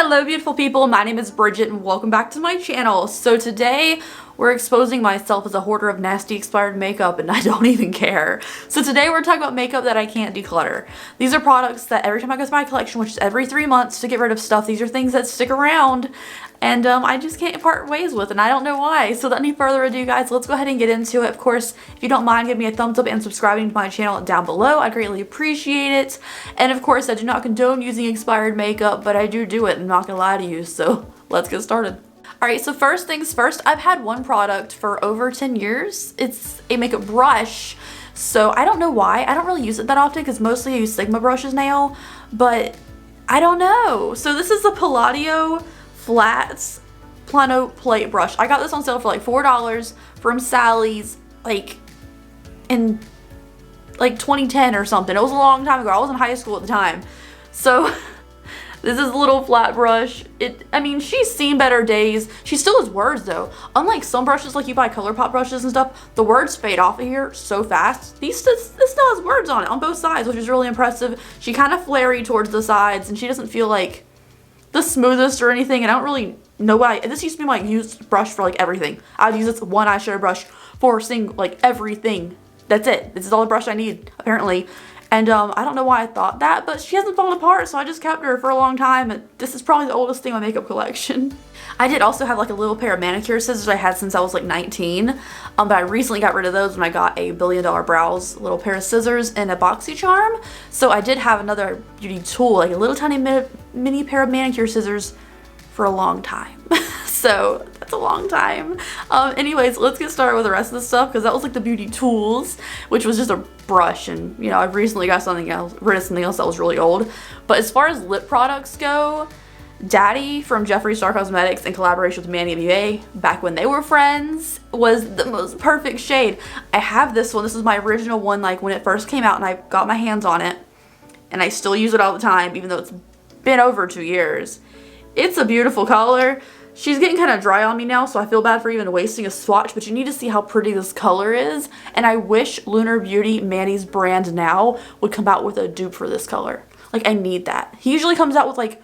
Hello beautiful people, my name is Bridget and welcome back to my channel. So today we're exposing myself as a hoarder of nasty expired makeup and I don't even care. So today we're talking about makeup that I can't declutter. These are products that every time I go through my collection, which is every 3 months to get rid of stuff, these are things that stick around and I just can't part ways with and I don't know why. So without any further ado guys, let's go ahead and get into it. Of course, if you don't mind, give me a thumbs up and subscribing to my channel down below. I greatly appreciate it. And of course, I do not condone using expired makeup, but I do it. I'm not gonna lie to you, so let's get started. Alright, so first things first, I've had one product for over 10 years. It's a makeup brush. So I don't know why. I don't really use it that often because mostly I use Sigma brushes now, but I don't know. So this is the Palladio Flats Plano Plate Brush. I got this on sale for like $4 from Sally's like in like 2010 or something. It was a long time ago. I was in high school at the time. So this is a little flat brush. I mean, she's seen better days. She still has words though. Unlike some brushes, like you buy Colourpop brushes and stuff, the words fade off of here so fast. This still has words on it on both sides, which is really impressive. She kind of flary towards the sides and she doesn't feel like the smoothest or anything. And I don't really know why. This used to be my used brush for like everything. I'd use this one eyeshadow brush for like everything. That's it. This is all the brush I need apparently. And I don't know why I thought that, but she hasn't fallen apart, so I just kept her for a long time. And this is probably the oldest thing in my makeup collection. I did also have like a little pair of manicure scissors I had since I was like 19, but I recently got rid of those when I got a $1 Billion Brows little pair of scissors and a BoxyCharm. So I did have another beauty tool, like a little tiny mini pair of manicure scissors for a long time. So that's a long time. Anyways, let's get started with the rest of the stuff because that was like the beauty tools, which was just a brush, and you know, I've recently got rid of something else that was really old. But as far as lip products go, Baddie from Jeffree Star Cosmetics in collaboration with Manny MUA, back when they were friends, was the most perfect shade. I have this one. This is my original one, like when it first came out, and I got my hands on it, and I still use it all the time, even though it's been over 2 years. It's a beautiful color. She's getting kind of dry on me now, so I feel bad for even wasting a swatch, but you need to see how pretty this color is. And I wish Lunar Beauty, Manny's brand now, would come out with a dupe for this color. Like, I need that. He usually comes out with, like,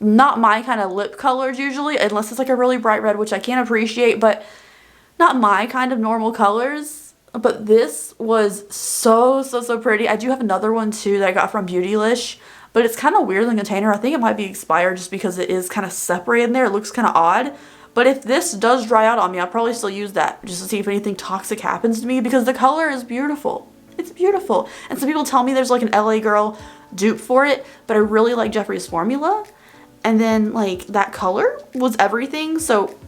not my kind of lip colors usually, unless it's, like, a really bright red, which I can appreciate, but not my kind of normal colors. But this was so pretty. I do have another one, too, that I got from Beautylish. But it's kind of weird in the container. I think it might be expired just because it is kind of separated in there. It looks kind of odd. But if this does dry out on me, I'll probably still use that just to see if anything toxic happens to me because the color is beautiful. It's beautiful. And some people tell me there's like an LA Girl dupe for it, but I really like Jeffree's formula. And then like that color was everything, so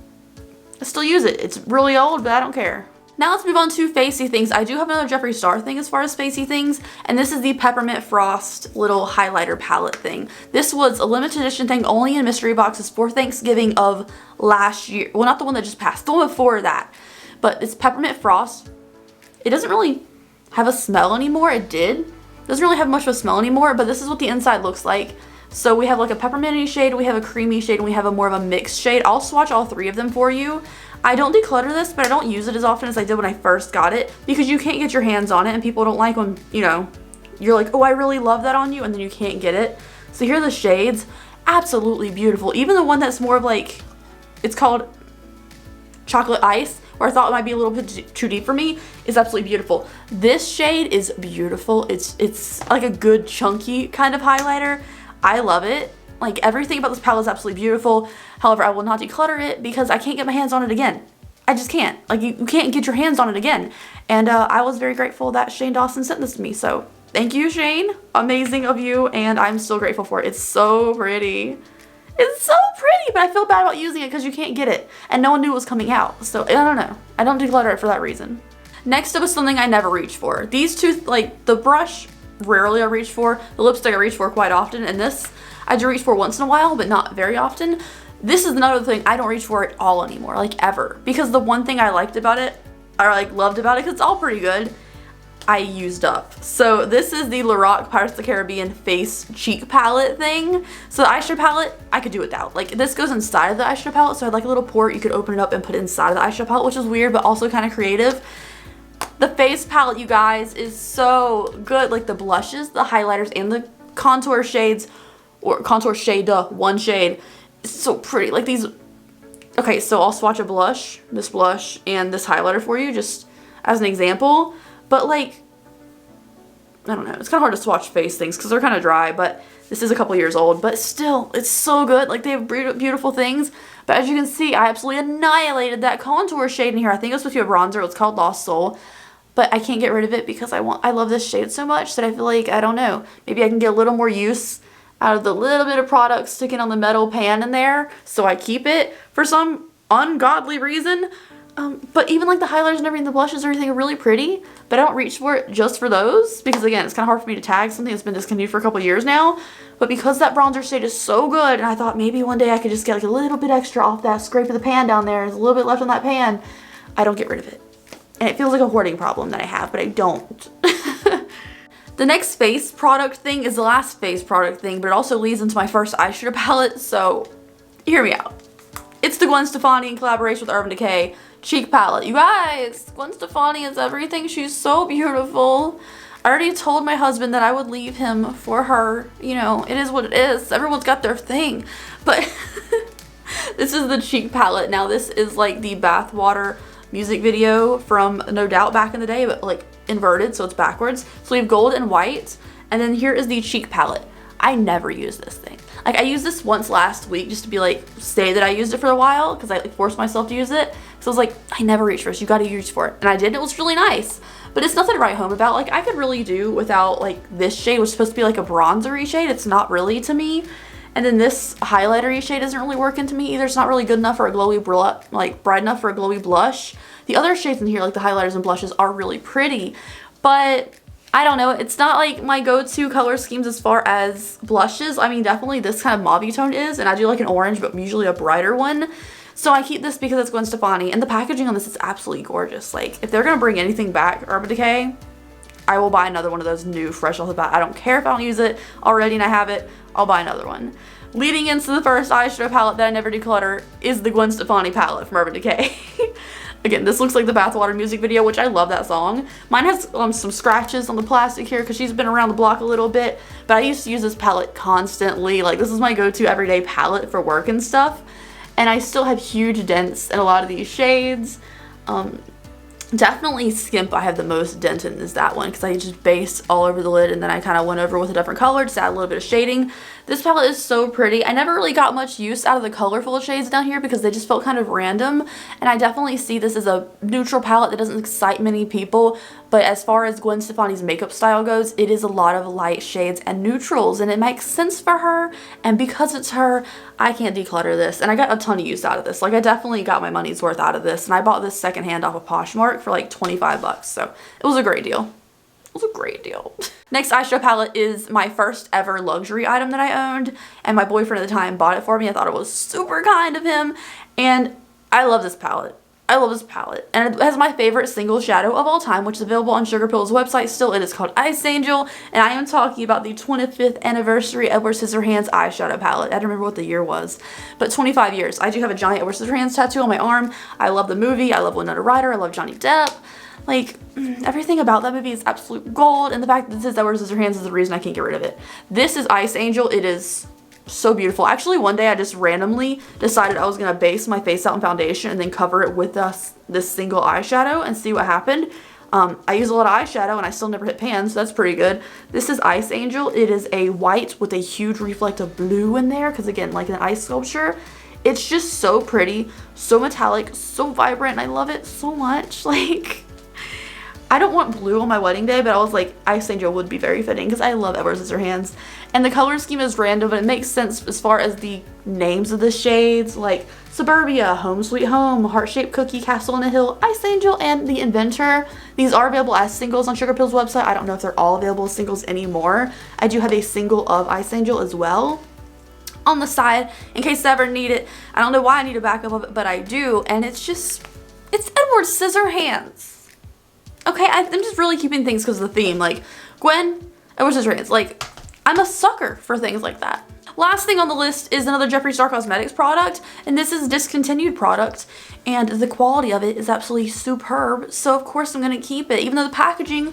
I still use it. It's really old, but I don't care. Now let's move on to facey things. I do have another Jeffree Star thing as far as facey things, and this is the Peppermint Frost little highlighter palette thing. This was a limited edition thing only in mystery boxes for Thanksgiving of last year. Well, not the one that just passed, the one before that. But it's Peppermint Frost. It doesn't really have a smell anymore. It did. Doesn't really have much of a smell anymore, but this is what the inside looks like. So we have like a pepperminty shade, we have a creamy shade, and we have a more of a mixed shade. I'll swatch all 3 of them for you. I don't declutter this, but I don't use it as often as I did when I first got it because you can't get your hands on it and people don't like when, you know, you're like, oh, I really love that on you, and then you can't get it. So here are the shades. Absolutely beautiful. Even the one that's more of like, it's called Chocolate Ice, or I thought it might be a little bit too deep for me, is absolutely beautiful. This shade is beautiful. It's like a good chunky kind of highlighter. I love it. Like everything about this palette is absolutely beautiful. However, I will not declutter it because I can't get my hands on it again. I just can't. Like you can't get your hands on it again. And I was very grateful that Shane Dawson sent this to me. So thank you, Shane. Amazing of you. And I'm still grateful for it. It's so pretty. It's so pretty, but I feel bad about using it because you can't get it. And no one knew it was coming out. So I don't know. I don't declutter it for that reason. Next up is something I never reach for. These two, like the brush, rarely I reach for. The lipstick I reach for quite often. And this I do reach for once in a while, but not very often. This is another thing I don't reach for at all anymore, like ever. Because the one thing I liked about it, or like loved about it, because it's all pretty good, I used up. So this is the Lorac Pirates of the Caribbean face cheek palette thing. So the eyeshadow palette, I could do without. Like this goes inside of the eyeshadow palette, so I had like a little port you could open it up and put it inside of the eyeshadow palette, which is weird, but also kind of creative. The face palette, you guys, is so good. Like the blushes, the highlighters, and the contour shades or contour shade, one shade. It's so pretty. Like these, okay, so I'll swatch a blush, this blush, and this highlighter for you just as an example. But like, I don't know, it's kind of hard to swatch face things because they're kind of dry, but this is a couple years old, but still, it's so good. Like, they have beautiful things, but as you can see, I absolutely annihilated that contour shade in here. I think it was supposed to be a bronzer. It's called Lost Soul, but I can't get rid of it because I love this shade so much that I feel like, I don't know, maybe I can get a little more use out of the little bit of product sticking on the metal pan in there, so I keep it for some ungodly reason. But even like the highlighters and everything, the blushes and everything are really pretty, but I don't reach for it just for those because, again, it's kind of hard for me to tag something that's been discontinued for a couple years now. But because that bronzer shade is so good, and I thought maybe one day I could just get like a little bit extra off that scrape of the pan down there. There's a little bit left on that pan. I don't get rid of it. And it feels like a hoarding problem that I have, but I don't. The next face product thing is the last face product thing, but it also leads into my first eyeshadow palette, so hear me out. It's the Gwen Stefani in collaboration with Urban Decay cheek palette. You guys, Gwen Stefani is everything. She's so beautiful. I already told my husband that I would leave him for her. You know, it is what it is. Everyone's got their thing. But this is the cheek palette. Now, this is like the bathwater music video from No Doubt back in the day, but like inverted, so it's backwards. So we have gold and white. And then here is the cheek palette. I never use this thing. Like, I used this once last week just to be like, say that I used it for a while because I like forced myself to use it. So I was like, I never reach for it. You got to reach for it. And I did, and it was really nice. But it's nothing to write home about. Like, I could really do without like this shade, which is supposed to be like a bronzery shade. It's not really to me. And then this highlightery shade isn't really working to me either. It's not really good enough for a glowy, like bright enough for a glowy blush. The other shades in here, like the highlighters and blushes, are really pretty. But I don't know, it's not like my go-to color schemes as far as blushes. I mean, definitely this kind of mauve tone is, and I do like an orange, but usually a brighter one. So I keep this because it's Gwen Stefani, and the packaging on this is absolutely gorgeous. Like, if they're gonna bring anything back, Urban Decay, I will buy another one of those new, fresh off the bat. I don't care if I don't use it already and I have it, I'll buy another one. Leading into the first eyeshadow palette that I never declutter is the Gwen Stefani palette from Urban Decay. Again, this looks like the Bathwater music video, which I love that song. Mine has some scratches on the plastic here because she's been around the block a little bit, but I used to use this palette constantly. Like, this is my go-to everyday palette for work and stuff, and I still have huge dents in a lot of these shades. Definitely Skimp I have the most dent in is that one because I just based all over the lid and then I kind of went over with a different color to add a little bit of shading. This palette is so pretty. I never really got much use out of the colorful shades down here because they just felt kind of random, and I definitely see this as a neutral palette that doesn't excite many people, but as far as Gwen Stefani's makeup style goes, it is a lot of light shades and neutrals, and it makes sense for her, and because it's her, I can't declutter this, and I got a ton of use out of this. Like, I definitely got my money's worth out of this, and I bought this secondhand off of Poshmark for like 25 bucks, so it was a great deal. It was a great deal. Next eyeshadow palette is my first ever luxury item that I owned, and my boyfriend at the time bought it for me. I thought it was super kind of him, and I love this palette. I love this palette, and it has my favorite single shadow of all time, which is available on Sugarpill's website still. It is called Ice Angel, and I am talking about the 25th anniversary Edward Scissorhands eyeshadow palette. I don't remember what the year was, but 25 years. I do have a giant Edward Scissorhands tattoo on my arm. I love the movie. I love Winona Ryder. I love Johnny Depp. Like, everything about that movie is absolute gold, and the fact that this is Edward Scissorhands is the reason I can't get rid of it. This is Ice Angel. It is so beautiful. Actually, one day I just randomly decided I was going to base my face out in foundation and then cover it with this single eyeshadow and see what happened. I use a lot of eyeshadow and I still never hit pan, so that's pretty good. This is Ice Angel. It is a white with a huge reflective blue in there because, again, like an ice sculpture. It's just so pretty, so metallic, so vibrant, and I love it so much. Like, I don't want blue on my wedding day, but I was like, Ice Angel would be very fitting because I love Edward Scissorhands. And the color scheme is random, but it makes sense as far as the names of the shades, like Suburbia, Home Sweet Home, Heart-Shaped Cookie, Castle on a Hill, Ice Angel, and The Inventor. These are available as singles on Sugarpill's website. I don't know if they're all available as singles anymore. I do have a single of Ice Angel as well on the side in case I ever need it. I don't know why I need a backup of it, but I do, and it's Edward Scissorhands. Okay, I'm just really keeping things because of the theme. Like, Gwen, Edward Scissorhands. Like, I'm a sucker for things like that. Last thing on the list is another Jeffree Star Cosmetics product, and this is a discontinued product, and the quality of it is absolutely superb, so of course I'm going to keep it, even though the packaging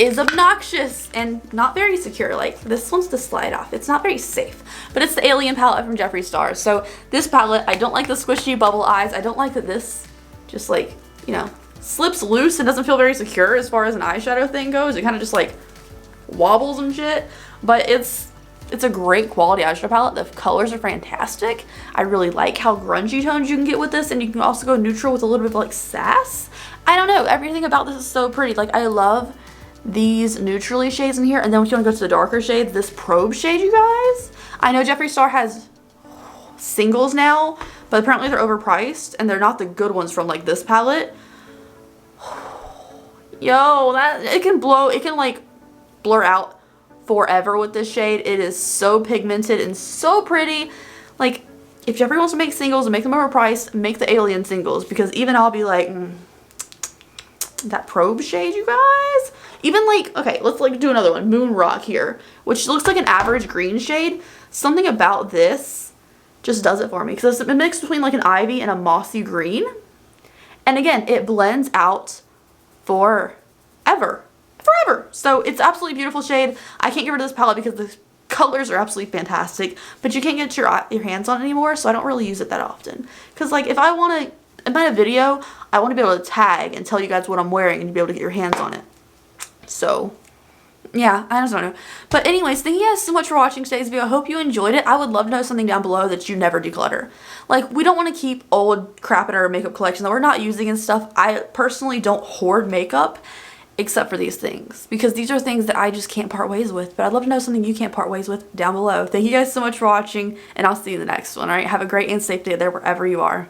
is obnoxious and not very secure. Like, this wants to slide off. It's not very safe. But it's the Alien palette from Jeffree Star. So this palette, I don't like the squishy bubble eyes. I don't like that this just like, you know, slips loose and doesn't feel very secure as far as an eyeshadow thing goes. It kind of just like wobbles and shit. But it's a great quality eyeshadow palette. The colors are fantastic. I really like how grungy tones you can get with this, and you can also go neutral with a little bit of like sass. I don't know, everything about this is so pretty. Like, I love these neutrally shades in here, and then if you want to go to the darker shades, this probe shade, you guys. I know Jeffree Star has singles now, but apparently they're overpriced, and they're not the good ones from like this palette. Yo, that it can like blur out forever with this shade. It is so pigmented and so pretty. Like, if Jeffree wants to make singles and make them overpriced, make the Alien singles, because even I'll be like, that probe shade, you guys. Even like, okay, let's like do another one, Moon Rock here, which looks like an average green shade. Something about this just does it for me, because it's a mix between like an ivy and a mossy green. And again, it blends out forever. So it's absolutely beautiful shade. I can't get rid of this palette because the colors are absolutely fantastic, but you can't get your hands on it anymore, so I don't really use it that often. Because like, if I want to, in a video, I want to be able to tag and tell you guys what I'm wearing and be able to get your hands on it. So yeah, I just don't know. But anyways, thank you guys so much for watching today's video. I hope you enjoyed it. I would love to know something down below that you never declutter. Like, we don't want to keep old crap in our makeup collection that we're not using and stuff. I personally don't hoard makeup except for these things, because these are things that I just can't part ways with. But I'd love to know something you can't part ways with down below. Thank you guys so much for watching, and I'll see you in the next one. Alright, have a great and safe day there wherever you are.